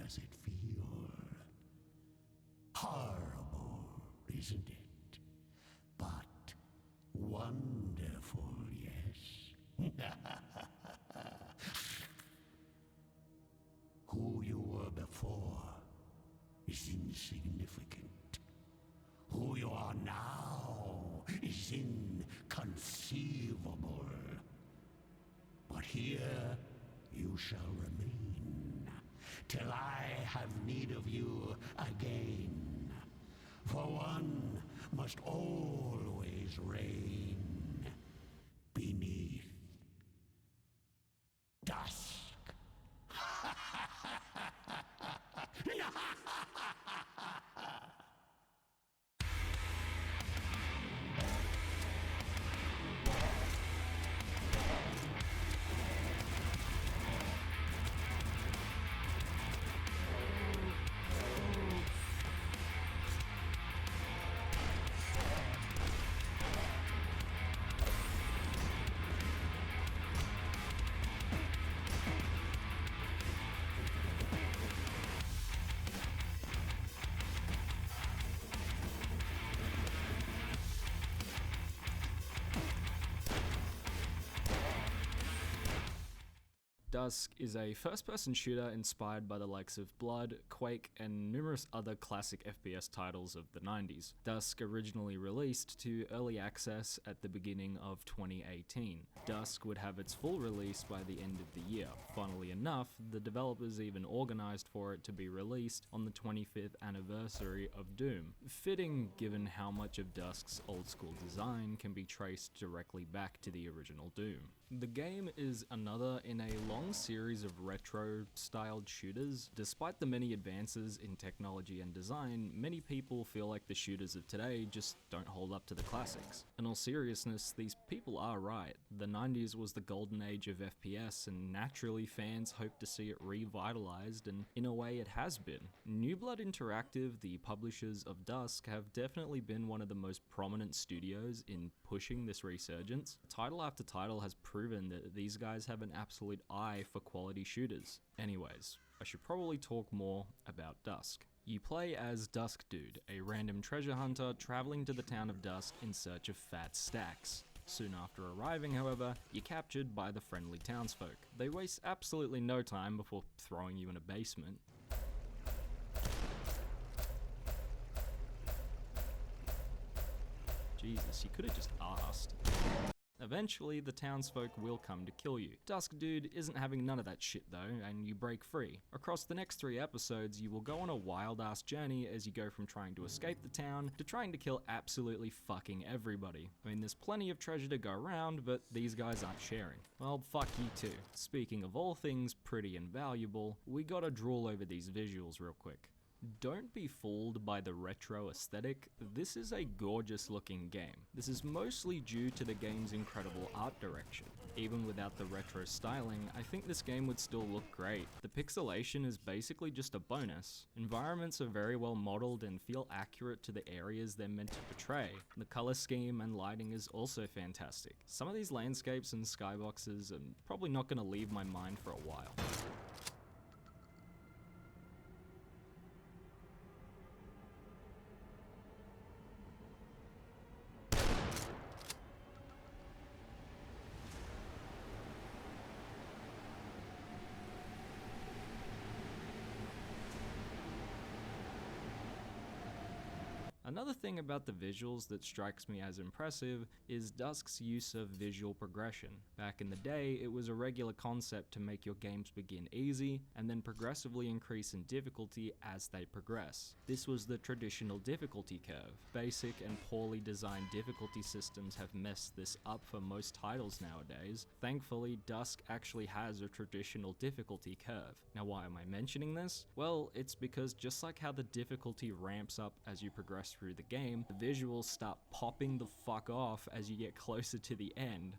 does it feel? Horrible, isn't it? But wonderful, yes? Who you were before is insignificant. Who you are now is inconceivable. But here you shall remain, till I have need of you again. For one must always reign beneath dusk. Dusk is a first-person shooter inspired by the likes of Blood, Quake, and numerous other classic FPS titles of the 90s. Dusk originally released to early access at the beginning of 2018. Dusk would have its full release by the end of the year. Funnily enough, the developers even organized for it to be released on the 25th anniversary of Doom. Fitting given how much of Dusk's old-school design can be traced directly back to the original Doom. The game is another in a long series of retro-styled shooters. Despite the many advances in technology and design, many people feel like the shooters of today just don't hold up to the classics. In all seriousness, these people are right. The 90s was the golden age of FPS, and naturally fans hope to see it revitalized, and in a way it has been. New Blood Interactive, the publishers of Dusk, have definitely been one of the most prominent studios in pushing this resurgence. Title after title has proven that these guys have an absolute eye for quality shooters. Anyways, I should probably talk more about Dusk. You play as Dusk Dude, a random treasure hunter traveling to the town of Dusk in search of fat stacks. Soon after arriving, however, you're captured by the friendly townsfolk. They waste absolutely no time before throwing you in a basement. Jesus, you could have just asked. Eventually, the townsfolk will come to kill you. Dusk Dude isn't having none of that shit though, and you break free. Across the next 3 episodes, you will go on a wild-ass journey as you go from trying to escape the town to trying to kill absolutely fucking everybody. I mean, there's plenty of treasure to go around, but these guys aren't sharing. Well, fuck you too. Speaking of all things pretty and valuable, we gotta drool over these visuals real quick. Don't be fooled by the retro aesthetic. This is a gorgeous looking game. This is mostly due to the game's incredible art direction. Even without the retro styling, I think this game would still look great. The pixelation is basically just a bonus. Environments are very well modeled and feel accurate to the areas they're meant to portray. The color scheme and lighting is also fantastic. Some of these landscapes and skyboxes are probably not going to leave my mind for a while. Another thing about the visuals that strikes me as impressive is Dusk's use of visual progression. Back in the day, it was a regular concept to make your games begin easy and then progressively increase in difficulty as they progress. This was the traditional difficulty curve. Basic and poorly designed difficulty systems have messed this up for most titles nowadays. Thankfully, Dusk actually has a traditional difficulty curve. Now, why am I mentioning this? Well, it's because just like how the difficulty ramps up as you progress through the game, the visuals start popping the fuck off as you get closer to the end.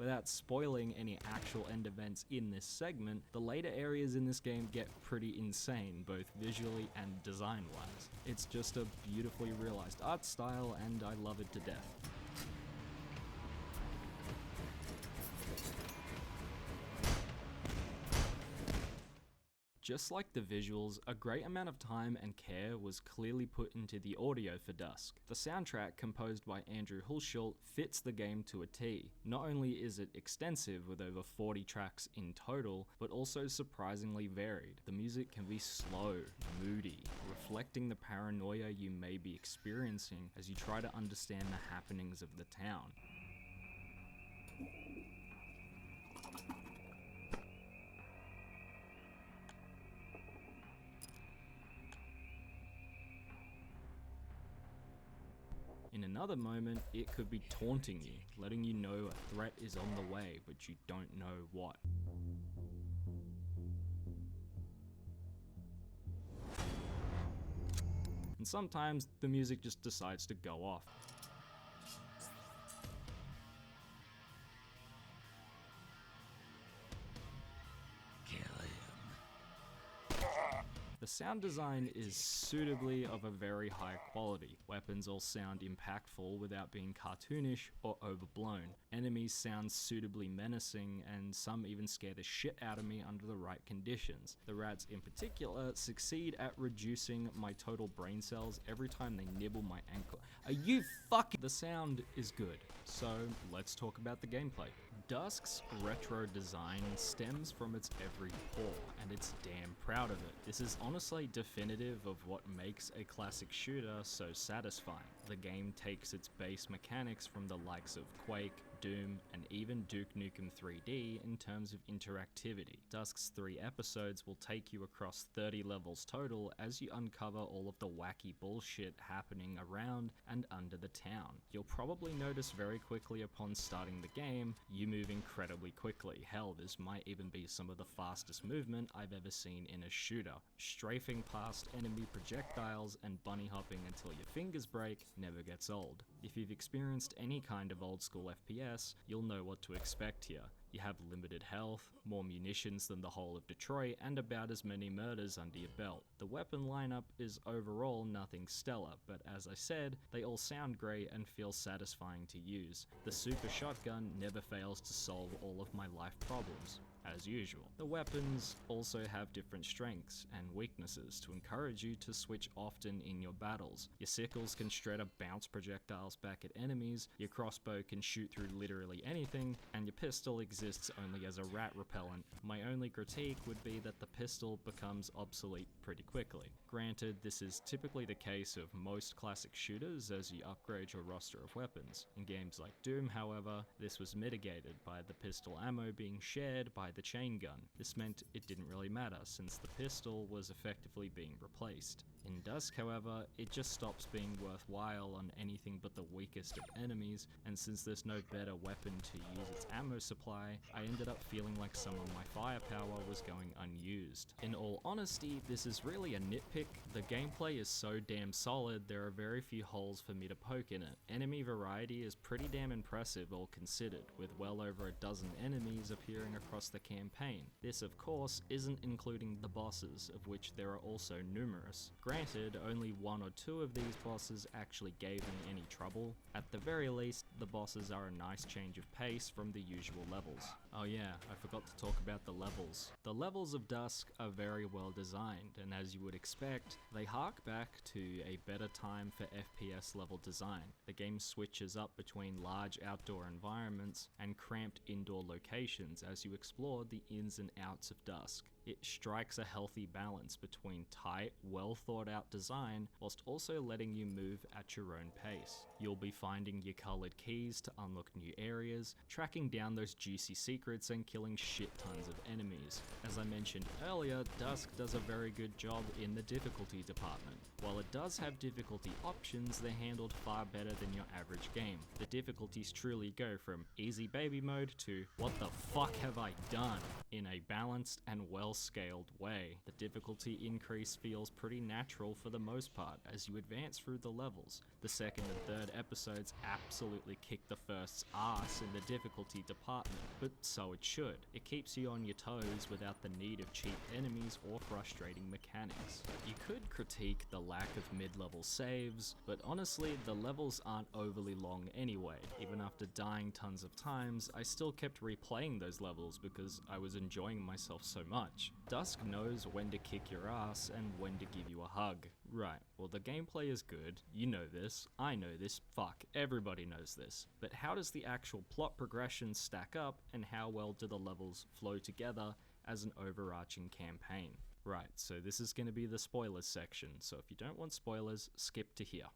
Without spoiling any actual end events in this segment, the later areas in this game get pretty insane, both visually and design-wise. It's just a beautifully realized art style, and I love it to death. Just like the visuals, a great amount of time and care was clearly put into the audio for Dusk. The soundtrack, composed by Andrew Hulshult, fits the game to a T. Not only is it extensive with over 40 tracks in total, but also surprisingly varied. The music can be slow, moody, reflecting the paranoia you may be experiencing as you try to understand the happenings of the town. In another moment, it could be taunting you, letting you know a threat is on the way, but you don't know what. And sometimes the music just decides to go off. The sound design is suitably of a very high quality. Weapons all sound impactful without being cartoonish or overblown. Enemies sound suitably menacing, and some even scare the shit out of me under the right conditions. The rats in particular succeed at reducing my total brain cells every time they nibble my ankle. Are you fucking— The sound is good, so let's talk about the gameplay. Dusk's retro design stems from its every pore, and it's damn proud of it. This is honestly definitive of what makes a classic shooter so satisfying. The game takes its base mechanics from the likes of Quake, Doom, and even Duke Nukem 3D in terms of interactivity. Dusk's 3 episodes will take you across 30 levels total as you uncover all of the wacky bullshit happening around and under the town. You'll probably notice very quickly upon starting the game, you move incredibly quickly. Hell, this might even be some of the fastest movement I've ever seen in a shooter. Strafing past enemy projectiles and bunny hopping until your fingers break never gets old. If you've experienced any kind of old school FPS, you'll know what to expect here. You have limited health, more munitions than the whole of Detroit, and about as many murders under your belt. The weapon lineup is overall nothing stellar, but as I said, they all sound great and feel satisfying to use. The super shotgun never fails to solve all of my life problems, as usual. The weapons also have different strengths and weaknesses to encourage you to switch often in your battles. Your sickles can straight up bounce projectiles back at enemies, your crossbow can shoot through literally anything, and your pistol exists only as a rat repellent. My only critique would be that the pistol becomes obsolete pretty quickly. Granted, this is typically the case of most classic shooters as you upgrade your roster of weapons. In games like Doom, however, this was mitigated by the pistol ammo being shared by the chain gun. This meant it didn't really matter since the pistol was effectively being replaced. In Dusk, however, it just stops being worthwhile on anything but the weakest of enemies, and since there's no better weapon to use its ammo supply, I ended up feeling like some of my firepower was going unused. In all honesty, this is really a nitpick. The gameplay is so damn solid, there are very few holes for me to poke in it. Enemy variety is pretty damn impressive all considered, with well over a dozen enemies appearing across the campaign. This, of course, isn't including the bosses, of which there are also numerous. Granted, only 1 or 2 of these bosses actually gave me any trouble. At the very least, the bosses are a nice change of pace from the usual levels. Oh yeah, I forgot to talk about the levels. The levels of Dusk are very well designed, and as you would expect, they hark back to a better time for FPS level design. The game switches up between large outdoor environments and cramped indoor locations as you explore the ins and outs of Dusk. It strikes a healthy balance between tight, well thought out design whilst also letting you move at your own pace. You'll be finding your colored keys to unlock new areas, tracking down those juicy secrets and killing shit tons of enemies. As I mentioned earlier, Dusk does a very good job in the difficulty department. While it does have difficulty options, they're handled far better than your average game. The difficulties truly go from easy baby mode to what the fuck have I done in a balanced and well scaled way. The difficulty increase feels pretty natural for the most part as you advance through the levels. The second and third episodes absolutely kick the first's ass in the difficulty department, but so it should. It keeps you on your toes without the need of cheap enemies or frustrating mechanics. You could critique the lack of mid-level saves, but honestly the levels aren't overly long anyway. Even after dying tons of times, I still kept replaying those levels because I was enjoying myself so much. Dusk knows when to kick your ass and when to give you a hug. Right, well the gameplay is good, you know this, I know this, fuck, everybody knows this. But how does the actual plot progression stack up, and how well do the levels flow together as an overarching campaign? Right, so this is going to be the spoilers section, so if you don't want spoilers, skip to here.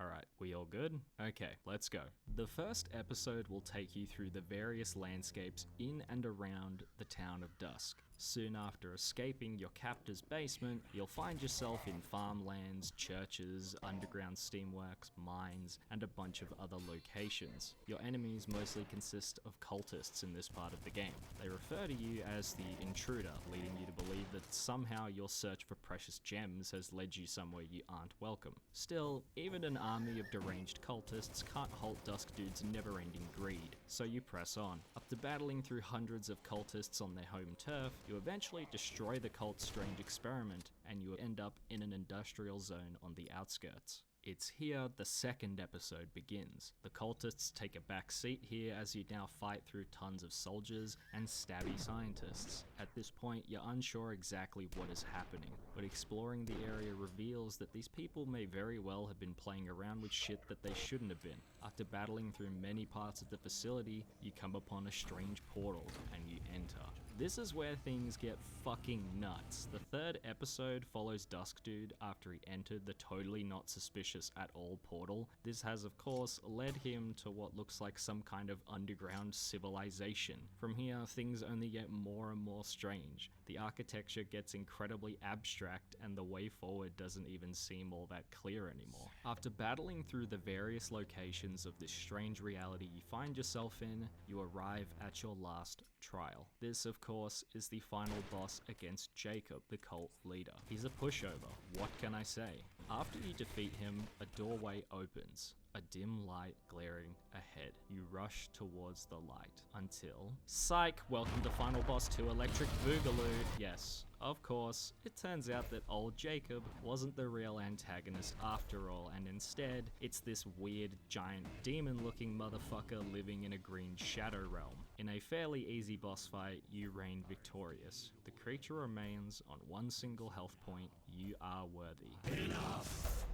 Alright, we all good? Okay, let's go. The first episode will take you through the various landscapes in and around the town of Dusk. Soon after escaping your captor's basement, you'll find yourself in farmlands, churches, underground steamworks, mines, and a bunch of other locations. Your enemies mostly consist of cultists in this part of the game. They refer to you as the intruder, leading you to believe that somehow your search for precious gems has led you somewhere you aren't welcome. Still, even an army of deranged cultists can't halt Dusk Dude's never-ending greed, so you press on. After battling through hundreds of cultists on their home turf, you eventually destroy the cult's strange experiment, and you end up in an industrial zone on the outskirts. It's here the second episode begins. The cultists take a back seat here as you now fight through tons of soldiers and stabby scientists. At this point, you're unsure exactly what is happening, but exploring the area reveals that these people may very well have been playing around with shit that they shouldn't have been. After battling through many parts of the facility, you come upon a strange portal and you enter. This is where things get fucking nuts. The third episode follows Dusk Dude after he entered the totally not suspicious at all portal. This has of course led him to what looks like some kind of underground civilization. From here, things only get more and more strange. The architecture gets incredibly abstract and the way forward doesn't even seem all that clear anymore. After battling through the various locations of this strange reality you find yourself in, you arrive at your last trial. This, of course, is the final boss against Jacob, the cult leader. He's a pushover, what can I say? After you defeat him, a doorway opens. A dim light glaring ahead. You rush towards the light until... Psych! Welcome to Final Boss 2 Electric Boogaloo! Yes, of course, it turns out that old Jacob wasn't the real antagonist after all, and instead, it's this weird, giant, demon-looking motherfucker living in a green shadow realm. In a fairly easy boss fight, you reign victorious. The creature remains on one single health point. You are worthy. Enough!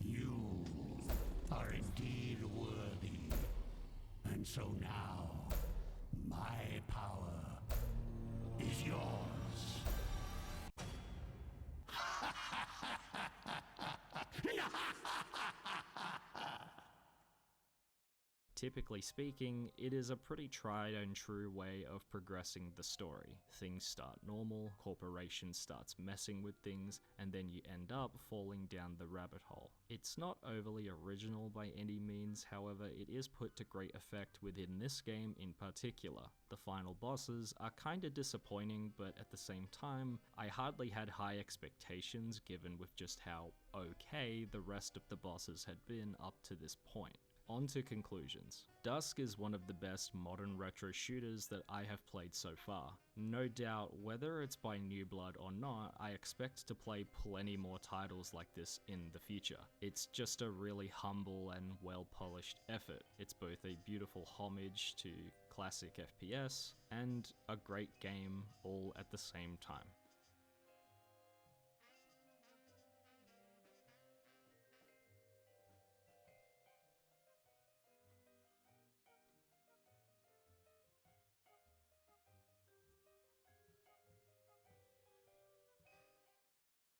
You are indeed worthy. And so now, my power is yours. Typically speaking, it is a pretty tried and true way of progressing the story. Things start normal, corporation starts messing with things, and then you end up falling down the rabbit hole. It's not overly original by any means, however it is put to great effect within this game in particular. The final bosses are kinda disappointing, but at the same time, I hardly had high expectations given with just how okay the rest of the bosses had been up to this point. On to conclusions. Dusk is one of the best modern retro shooters that I have played so far. No doubt, whether it's by new blood or not, I expect to play plenty more titles like this in the future. It's just a really humble and well-polished effort. It's both a beautiful homage to classic FPS and a great game all at the same time.